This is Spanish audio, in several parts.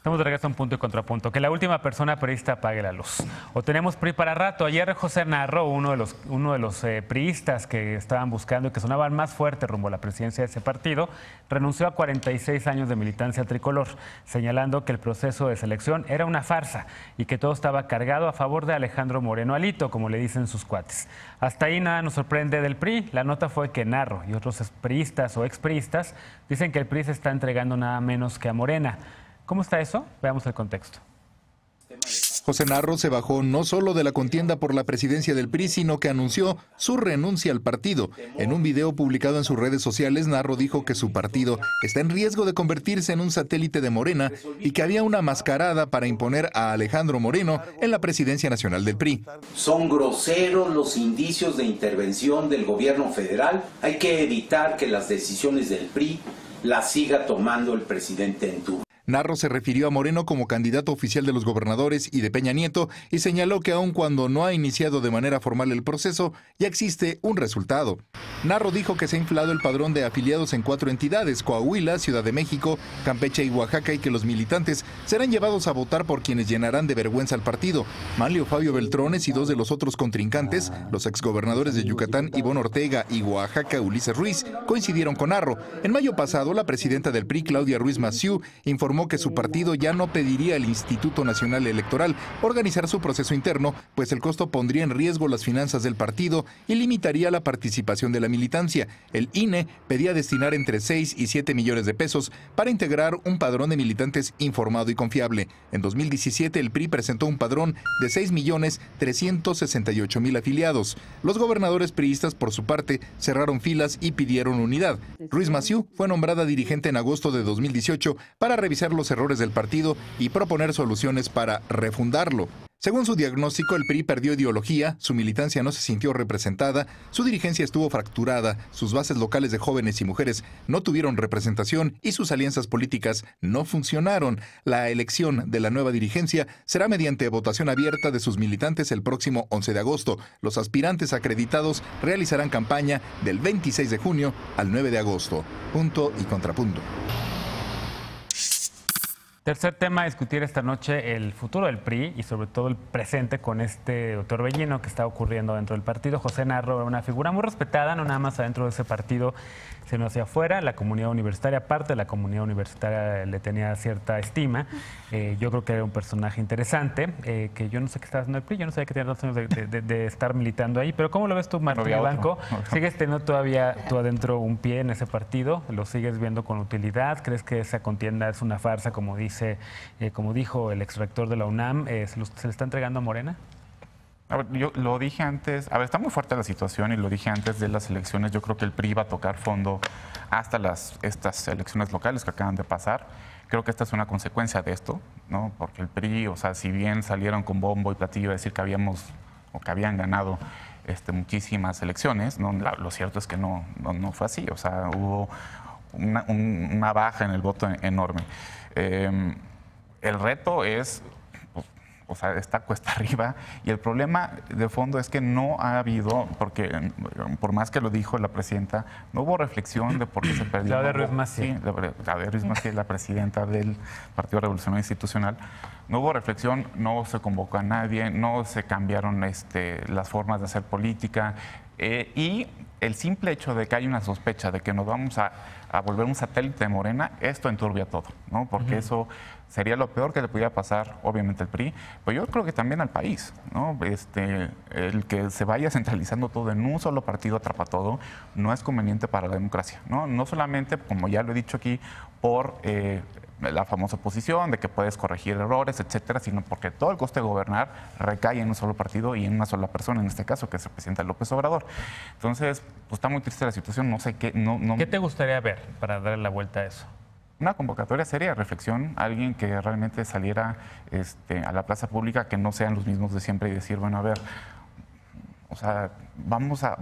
Estamos de regreso a un punto y contrapunto. Que la última persona priista apague la luz. O tenemos PRI para rato. Ayer José Narro, uno de los priistas que estaban buscando y que sonaban más fuerte rumbo a la presidencia de ese partido, renunció a 46 años de militancia tricolor, señalando que el proceso de selección era una farsa y que todo estaba cargado a favor de Alejandro Moreno Alito, como le dicen sus cuates. Hasta ahí nada nos sorprende del PRI. La nota fue que Narro y otros priistas o expriistas dicen que el PRI se está entregando nada menos que a Morena. ¿Cómo está eso? Veamos el contexto. José Narro se bajó no solo de la contienda por la presidencia del PRI, sino que anunció su renuncia al partido. En un video publicado en sus redes sociales, Narro dijo que su partido está en riesgo de convertirse en un satélite de Morena y que había una mascarada para imponer a Alejandro Moreno en la presidencia nacional del PRI. Son groseros los indicios de intervención del gobierno federal. Hay que evitar que las decisiones del PRI las siga tomando el presidente en turno. Narro se refirió a Moreno como candidato oficial de los gobernadores y de Peña Nieto y señaló que aun cuando no ha iniciado de manera formal el proceso, ya existe un resultado. Narro dijo que se ha inflado el padrón de afiliados en 4 entidades, Coahuila, Ciudad de México, Campeche y Oaxaca, y que los militantes serán llevados a votar por quienes llenarán de vergüenza al partido. Manlio Fabio Beltrones y 2 de los otros contrincantes, los exgobernadores de Yucatán, Ivonne Ortega, y Oaxaca, Ulises Ruiz, coincidieron con Narro. En mayo pasado, la presidenta del PRI, Claudia Ruiz Massieu, informó que su partido ya no pediría al Instituto Nacional Electoral organizar su proceso interno, pues el costo pondría en riesgo las finanzas del partido y limitaría la participación de la militancia. El INE pedía destinar entre 6 y 7 millones de pesos para integrar un padrón de militantes informado y confiable. En 2017 el PRI presentó un padrón de 6.368.000 afiliados. Los gobernadores priistas, por su parte, cerraron filas y pidieron unidad. Ruiz Massieu fue nombrada dirigente en agosto de 2018 para revisar los errores del partido y proponer soluciones para refundarlo. Según su diagnóstico, el PRI perdió ideología, su militancia no se sintió representada, su dirigencia estuvo fracturada, sus bases locales de jóvenes y mujeres no tuvieron representación y sus alianzas políticas no funcionaron. La elección de la nueva dirigencia será mediante votación abierta de sus militantes el próximo 11 de agosto. Los aspirantes acreditados realizarán campaña del 26 de junio al 9 de agosto. Punto y contrapunto. Tercer tema a discutir esta noche, el futuro del PRI y sobre todo el presente con este torbellino que está ocurriendo dentro del partido. José Narro, una figura muy respetada, no nada más adentro de ese partido, sino hacia afuera. La comunidad universitaria, parte de la comunidad universitaria le tenía cierta estima. Yo creo que era un personaje interesante, que yo no sé qué estaba haciendo el PRI, yo no sabía que tenía 2 años de estar militando ahí, pero ¿cómo lo ves tú, Martín Blanco? ¿Sigues teniendo todavía tú adentro un pie en ese partido? ¿Lo sigues viendo con utilidad? ¿Crees que esa contienda es una farsa, como dijo el exrector de la UNAM? ¿Se le está entregando a Morena? A ver, yo lo dije antes, a ver, está muy fuerte la situación y lo dije antes de las elecciones. Yo creo que el PRI va a tocar fondo hasta estas elecciones locales que acaban de pasar. Creo que esta es una consecuencia de esto, ¿no? Porque el PRI, o sea, si bien salieron con bombo y platillo a decir que habían ganado muchísimas elecciones, ¿no? Lo cierto es que no fue así. O sea, hubo una baja en el voto enorme. El reto es, o sea, está cuesta arriba, y el problema de fondo es que no ha habido, porque por más que lo dijo la presidenta, no hubo reflexión de por qué se perdió. Claudia Ruiz Massieu. Sí, Claudia Ruiz Massieu, la presidenta del Partido Revolucionario Institucional. No hubo reflexión, no se convocó a nadie, no se cambiaron las formas de hacer política, y el simple hecho de que hay una sospecha de que nos vamos a volver un satélite de Morena, esto enturbia todo, ¿no? Porque eso sería lo peor que le pudiera pasar, obviamente, al PRI, pero yo creo que también al país, ¿no? El que se vaya centralizando todo en un solo partido atrapa todo, no es conveniente para la democracia, ¿no? No solamente, como ya lo he dicho aquí, por la famosa posición de que puedes corregir errores, etcétera, sino porque todo el coste de gobernar recae en un solo partido y en una sola persona, en este caso, que es el presidente López Obrador. Entonces, pues está muy triste la situación, no sé qué... ¿Qué te gustaría ver para darle la vuelta a eso? Una convocatoria seria de reflexión, alguien que realmente saliera a la plaza pública, que no sean los mismos de siempre y decir, bueno, a ver, o sea, vamos a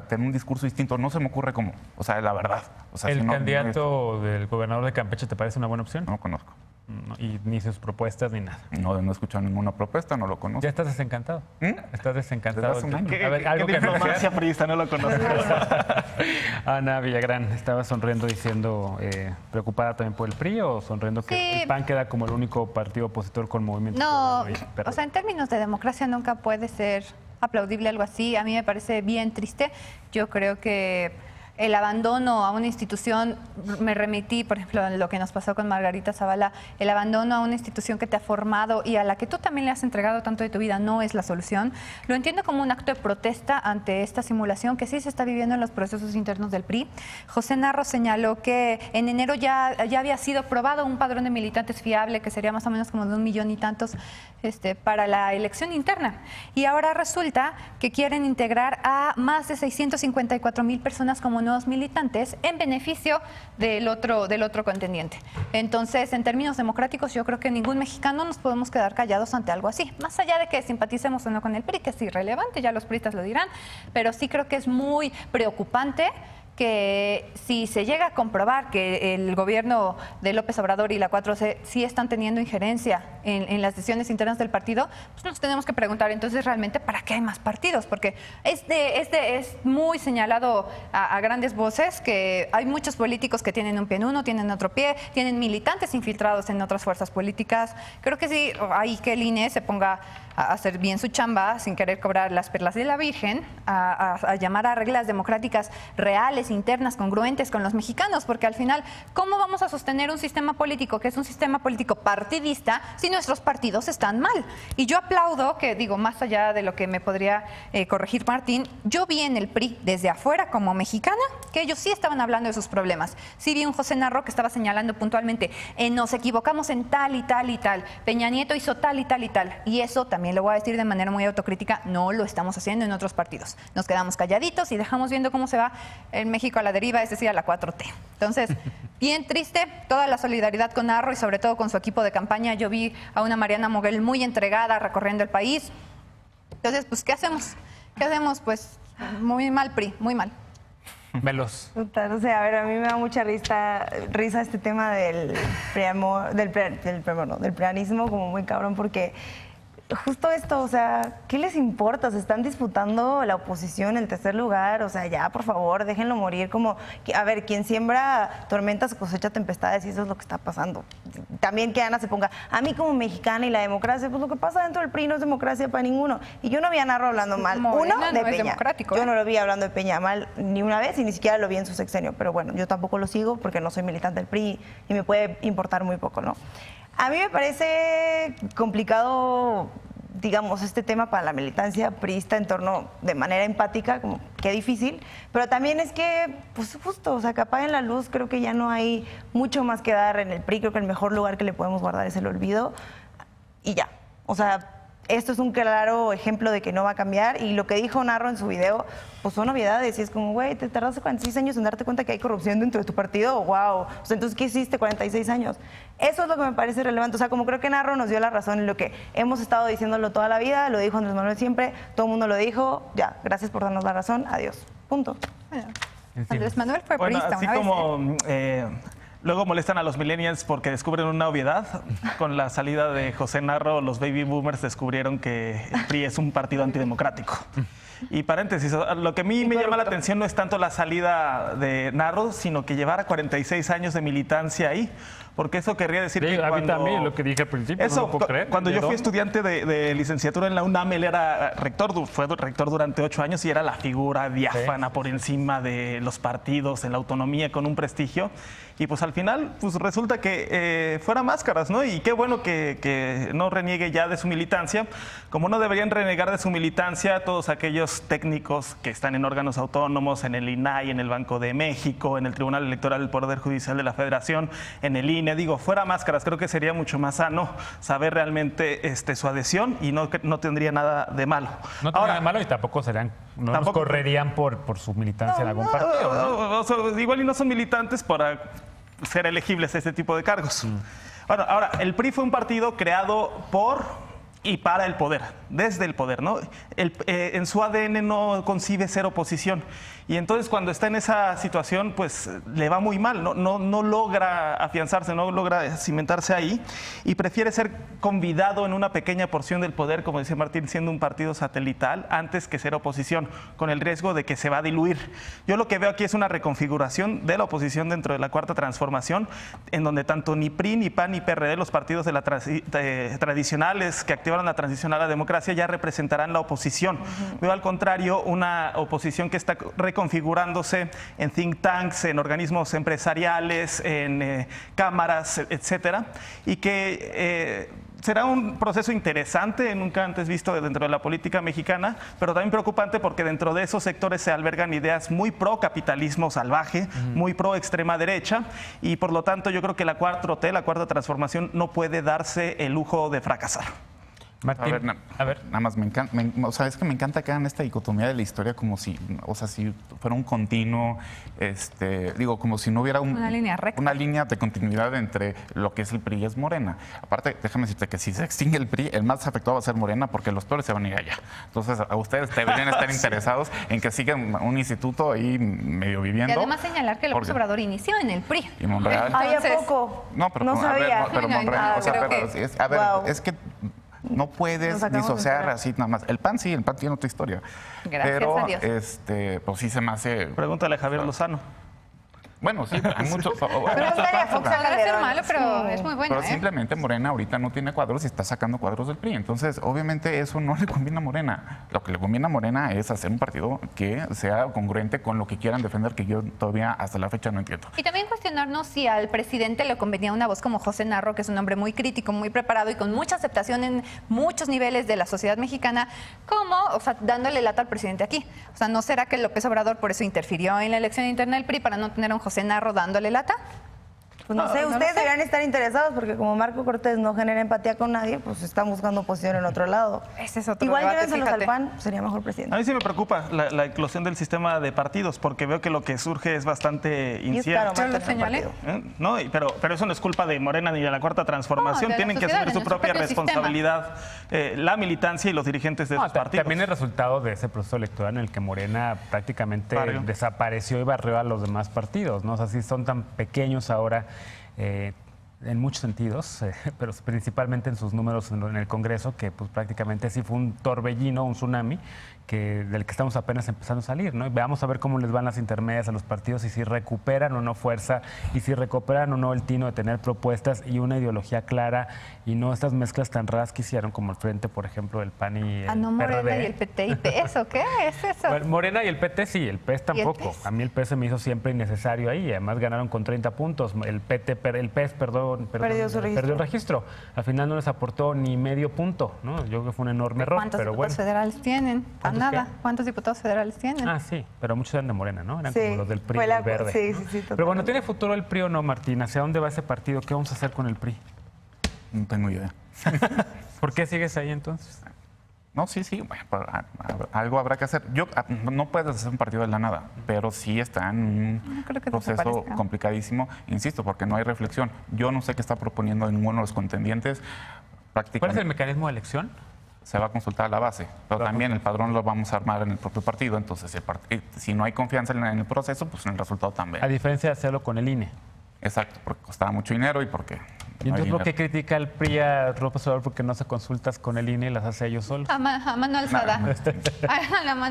tener un discurso distinto. No se me ocurre cómo, o sea, la verdad. O sea, ¿El candidato del gobernador de Campeche te parece una buena opción? No lo conozco. Y ni sus propuestas ni nada. No he escuchado ninguna propuesta, no lo conozco. ¿Ya estás desencantado? Estás desencantado. Desde hace un año. A ver, algo ¿Qué que diplomacia priista? No lo conozco. Ana Villagrán, ¿estaba sonriendo diciendo preocupada también por el PRI o sonriendo que Sí. el PAN queda como el único partido opositor con movimiento? No, Ciudadano? o sea, en términos de democracia nunca puede ser aplaudible algo así. A mí me parece bien triste. Yo creo que el abandono a una institución, me remití, por ejemplo, a lo que nos pasó con Margarita Zavala, el abandono a una institución que te ha formado y a la que tú también le has entregado tanto de tu vida no es la solución. Lo entiendo como un acto de protesta ante esta simulación que sí se está viviendo en los procesos internos del PRI. José Narro señaló que en enero ya había sido aprobado un padrón de militantes fiable, que sería más o menos como de 1 millón y tantos para la elección interna. Y ahora resulta que quieren integrar a más de 654,000 personas como nuevos militantes en beneficio del otro contendiente. Entonces, en términos democráticos, yo creo que ningún mexicano nos podemos quedar callados ante algo así. Más allá de que simpaticemos o no con el PRI, que es irrelevante, ya los priistas lo dirán, pero sí creo que es muy preocupante que si se llega a comprobar que el gobierno de López Obrador y la 4C sí están teniendo injerencia en las decisiones internas del partido, pues nos tenemos que preguntar entonces realmente ¿para qué hay más partidos? Porque es muy señalado a grandes voces que hay muchos políticos que tienen un pie en uno, tienen otro pie, tienen militantes infiltrados en otras fuerzas políticas. Creo que sí, hay que el INE se ponga a hacer bien su chamba sin querer cobrar las perlas de la Virgen, a llamar a reglas democráticas reales, internas, congruentes con los mexicanos, porque al final, ¿cómo vamos a sostener un sistema político que es un sistema político partidista si nuestros partidos están mal? Y yo aplaudo que, digo, más allá de lo que me podría corregir Martín, yo vi en el PRI desde afuera como mexicana que ellos sí estaban hablando de sus problemas. Sí vi un José Narro que estaba señalando puntualmente, nos equivocamos en tal y tal y tal, Peña Nieto hizo tal y tal y tal, y eso también lo voy a decir de manera muy autocrítica, no lo estamos haciendo en otros partidos. Nos quedamos calladitos y dejamos viendo cómo se va el México a la deriva, es decir, a la 4T. Entonces, bien triste, toda la solidaridad con Narro y sobre todo con su equipo de campaña. Yo vi a una Mariana Moguel muy entregada recorriendo el país. Entonces, pues, ¿qué hacemos? ¿Qué hacemos? Pues, muy mal PRI, muy mal. Veloz. Total, o sea, a ver, a mí me da mucha risa este tema del preanismo, como muy cabrón, porque justo esto, o sea, ¿qué les importa? Se están disputando la oposición, el tercer lugar, o sea, ya, por favor, déjenlo morir. Como, a ver, quien siembra tormentas cosecha tempestades y eso es lo que está pasando. También que Ana se ponga, a mí como mexicana y la democracia, pues lo que pasa dentro del PRI no es democracia para ninguno. Y yo no vi a Narro hablando mal, Morena de no es Peña. democrático, Yo no lo vi hablando de Peña mal ni una vez y ni siquiera lo vi en su sexenio, pero bueno, yo tampoco lo sigo porque no soy militante del PRI y me puede importar muy poco, ¿no? A mí me parece complicado, digamos, este tema para la militancia priista en torno de manera empática, como qué difícil, pero también es que, pues justo, o sea, que apaguen la luz, creo que ya no hay mucho más que dar en el PRI, creo que el mejor lugar que le podemos guardar es el olvido y ya, o sea, esto es un claro ejemplo de que no va a cambiar y lo que dijo Narro en su video, pues son novedades y es como, güey, te tardaste 46 años en darte cuenta que hay corrupción dentro de tu partido, wow, o sea, entonces, ¿qué hiciste 46 años? Eso es lo que me parece relevante, o sea, como creo que Narro nos dio la razón en lo que hemos estado diciéndolo toda la vida, lo dijo Andrés Manuel siempre, todo el mundo lo dijo, ya, gracias por darnos la razón, adiós, punto. Bueno, Andrés Manuel fue Bueno, priista así una vez, como luego molestan a los millennials porque descubren una obviedad. Con la salida de José Narro, los baby boomers descubrieron que el PRI es un partido antidemocrático. Y paréntesis, lo que a mí me llama la atención no es tanto la salida de Narro, sino que llevara 46 años de militancia ahí. Porque eso querría decir que a mí cuando... también, lo que dije al principio, Eso, no lo puedo creer. cuando yo fui ¿De estudiante de licenciatura en la UNAM, él era rector, fue rector durante 8 años y era la figura diáfana por encima de los partidos, en la autonomía, con un prestigio. Y pues al final, pues resulta que fuera máscaras, ¿no? Y qué bueno que no reniegue ya de su militancia, como no deberían renegar de su militancia todos aquellos técnicos que están en órganos autónomos, en el INAI, en el Banco de México, en el Tribunal Electoral del Poder Judicial de la Federación, en el INE. Digo, fuera máscaras, creo que sería mucho más sano saber realmente su adhesión y no tendría nada de malo. No tendría nada de malo y tampoco serían, no nos correrían por su militancia en algún partido, ¿no? O sea, igual y no son militantes para ser elegibles a este tipo de cargos. Bueno, ahora, el PRI fue un partido creado por y para el poder, desde el poder, ¿no? En su ADN no concibe ser oposición. Y entonces cuando está en esa situación, pues le va muy mal, no logra afianzarse, no logra cimentarse ahí y prefiere ser convidado en una pequeña porción del poder, como decía Martín, siendo un partido satelital, antes que ser oposición, con el riesgo de que se va a diluir. Yo lo que veo aquí es una reconfiguración de la oposición dentro de la Cuarta Transformación, en donde tanto ni PRI, ni PAN, ni PRD, los partidos de tradicionales que activaron la transición a la democracia, ya representarán la oposición. Veo al contrario una oposición que está configurándose en think tanks, en organismos empresariales, en cámaras, etcétera, y que será un proceso interesante, nunca antes visto dentro de la política mexicana, pero también preocupante porque dentro de esos sectores se albergan ideas muy pro capitalismo salvaje, muy pro extrema derecha, y por lo tanto yo creo que la 4T, la Cuarta Transformación, no puede darse el lujo de fracasar. Martín, nada más me encanta, o sea, es que me encanta que hagan esta dicotomía de la historia como si, o sea, si fuera un continuo, digo, como si no hubiera una línea recta, una línea de continuidad entre lo que es el PRI y es Morena. Aparte, déjame decirte que si se extingue el PRI, el más afectado va a ser Morena porque los peores se van a ir allá. Entonces, a ustedes deberían estar interesados en que sigan un instituto ahí medio viviendo. Y además señalar que López Obrador inició en el PRI. Y Monreal. ¿Ay, a poco? No, pero no sabía. Pero Monreal, o sea, Wow. es que no puedes disociar así nada más. El PAN sí, el PAN tiene otra historia. Gracias pero, a Dios. Pues sí se me hace... Pregúntale a Javier Lozano. Bueno, sí, hay muchos... Pregúntale a Fox Podrá ser malo, pero es muy bueno. Pero simplemente Morena ahorita no tiene cuadros y está sacando cuadros del PRI. Entonces, obviamente, eso no le conviene a Morena. Lo que le conviene a Morena es hacer un partido que sea congruente con lo que quieran defender, que yo todavía hasta la fecha no entiendo. Y también cuestionarnos si al presidente le convenía una voz como José Narro, que es un hombre muy crítico, muy preparado y con mucha aceptación en muchos niveles de la sociedad mexicana, como, o sea, dándole lata al presidente aquí. O sea, ¿no será que López Obrador por eso interfirió en la elección interna del PRI para no tener a un José Narro dándole lata? Pues no sé, ustedes deberían estar interesados porque como Marco Cortés no genera empatía con nadie, pues están buscando posición en otro lado. Ese es otro Igual debate, llévenselos al PAN, sería mejor presidente. A mí sí me preocupa la eclosión del sistema de partidos porque veo que lo que surge es bastante incierto. Yo lo señalé. No, pero eso no es culpa de Morena ni de la Cuarta Transformación. No, Tienen que asumir su propia responsabilidad la militancia y los dirigentes de esos partidos. También el resultado de ese proceso electoral en el que Morena prácticamente desapareció y barrió a los demás partidos, ¿no? O sea, sí son tan pequeños ahora en muchos sentidos, pero principalmente en sus números en el Congreso, que pues prácticamente sí fue un torbellino, un tsunami, del que estamos apenas empezando a salir, ¿no? Y veamos a ver cómo les van las intermedias a los partidos y si recuperan o no fuerza y si recuperan o no el tino de tener propuestas y una ideología clara y no estas mezclas tan raras que hicieron como el frente, por ejemplo, el PAN y el no, PRD. Morena y el PT y PS, ¿o qué es eso? Bueno, Morena y el PT sí, el PES tampoco. ¿Y el PES? A mí el PES se me hizo siempre innecesario ahí, además ganaron con 30 puntos. El PES, perdió el registro. Al final no les aportó ni medio punto, ¿no? Yo creo que fue un enorme error, pero bueno. ¿Cuántos diputados federales tienen? Nada. ¿Cuántos diputados federales tienen? Ah, sí, pero muchos eran de Morena, ¿no? Eran Sí, como los del PRI, fue del Verde. Sí, pero bueno, ¿tiene futuro el PRI o no, Martín? ¿Hacia dónde va ese partido? ¿Qué vamos a hacer con el PRI? No tengo idea. ¿Por qué sigues ahí entonces? No, sí, bueno, algo habrá que hacer. No puedes hacer un partido de la nada, pero sí está en un proceso complicadísimo, insisto, porque no hay reflexión. Yo no sé qué está proponiendo ninguno de los contendientes. ¿Cuál es el mecanismo de elección? Se va a consultar a la base, pero también el padrón lo vamos a armar en el propio partido, entonces si no hay confianza en el proceso, pues en el resultado también. A diferencia de hacerlo con el INE. Exacto, porque costaba mucho dinero y porque... ¿Y entonces por qué critica el PRI a López Obrador porque no se consultas con el INE y las hace ellos solos? A mano alzada.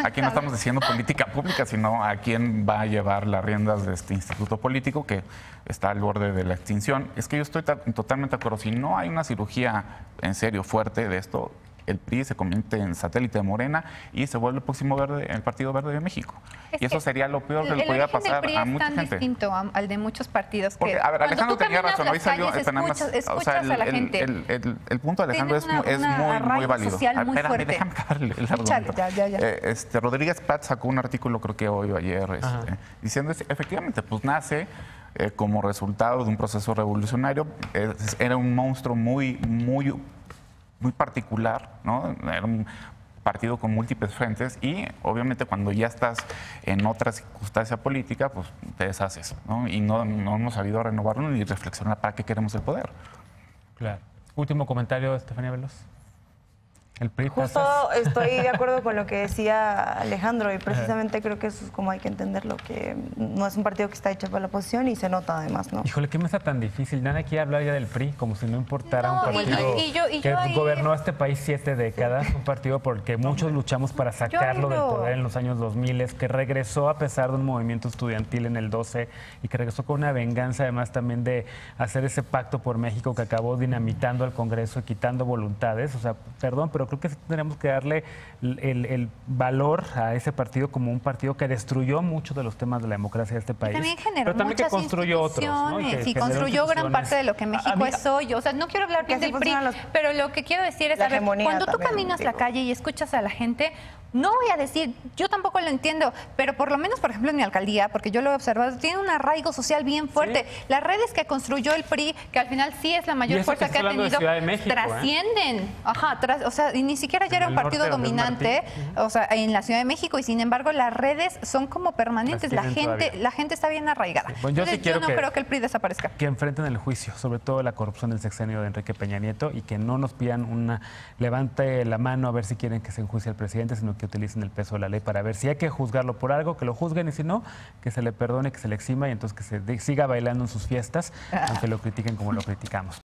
Aquí no estamos diciendo política pública, sino a quién va a llevar las riendas de este instituto político que está al borde de la extinción. Es que yo estoy totalmente de acuerdo. Si no hay una cirugía en serio fuerte de esto, el PRI se convierte en satélite de Morena y se vuelve el próximo el Partido Verde de México. Y eso sería lo peor que le podía pasar a mucha gente. Es tan distinto al de muchos partidos. Porque, a ver, Alejandro tenía razón, hoy salió... Escuchas a la gente. El punto de Alejandro es muy válido. Espérame, déjame acabar el argumento. Ya. Rodríguez Paz sacó un artículo, creo que hoy o ayer, diciendo, efectivamente, pues nace... como resultado de un proceso revolucionario, era un monstruo muy particular, ¿no? Era un partido con múltiples frentes y obviamente cuando ya estás en otra circunstancia política, pues te deshaces, ¿no? Y no hemos sabido renovarlo ni reflexionar para qué queremos el poder. Claro. Último comentario, Estefanía Veloz. El PRI Justo pasa. estoy de acuerdo con lo que decía Alejandro y precisamente creo que eso es como hay que entenderlo, que no es un partido que está hecho para la oposición y se nota además, ¿no? Híjole, ¿qué me está tan difícil? Nadie quiere hablar ya del PRI, como si no importara No, un partido y yo que ahí- gobernó este país 7 décadas, un partido por el que muchos luchamos para sacarlo del poder en los años 2000, que regresó a pesar de un movimiento estudiantil en el 12 y que regresó con una venganza además también de hacer ese pacto por México que acabó dinamitando al Congreso y quitando voluntades. O sea, perdón, pero creo que sí tendríamos que darle el valor a ese partido como un partido que destruyó muchos de los temas de la democracia de este país. También generó pero también que muchas construyó otros, ¿no? Y instituciones, que y generó construyó gran instituciones. parte de lo que México es hoy. O sea, no quiero hablar bien así del PRI, funcionan los- pero lo que quiero decir es, la a ver, hegemonía cuando tú también, caminas la digo. calle y escuchas a la gente, no voy a decir, yo tampoco lo entiendo, pero por lo menos, por ejemplo, en mi alcaldía, porque yo lo he observado, tiene un arraigo social bien fuerte. Las redes que construyó el PRI, que al final sí es la Y mayor eso fuerza que que ha estoy hablando de tenido, Ciudad de México, trascienden. Ajá, o sea, y ni siquiera ya En era el un partido norte, Abdel dominante, o sea, en la Ciudad de México, y sin embargo las redes son como permanentes. Las tienen todavía. La gente está bien arraigada. Bueno, yo sí Entonces, quiero no que- creo que el PRI desaparezca. Que enfrenten el juicio, sobre todo la corrupción del sexenio de Enrique Peña Nieto, y que no nos pidan levante la mano a ver si quieren que se enjuicie al presidente, sino que utilicen el peso de la ley para ver si hay que juzgarlo por algo, que lo juzguen, y si no, que se le perdone, que se le exima, y entonces que se siga bailando en sus fiestas, aunque lo critiquen como lo criticamos.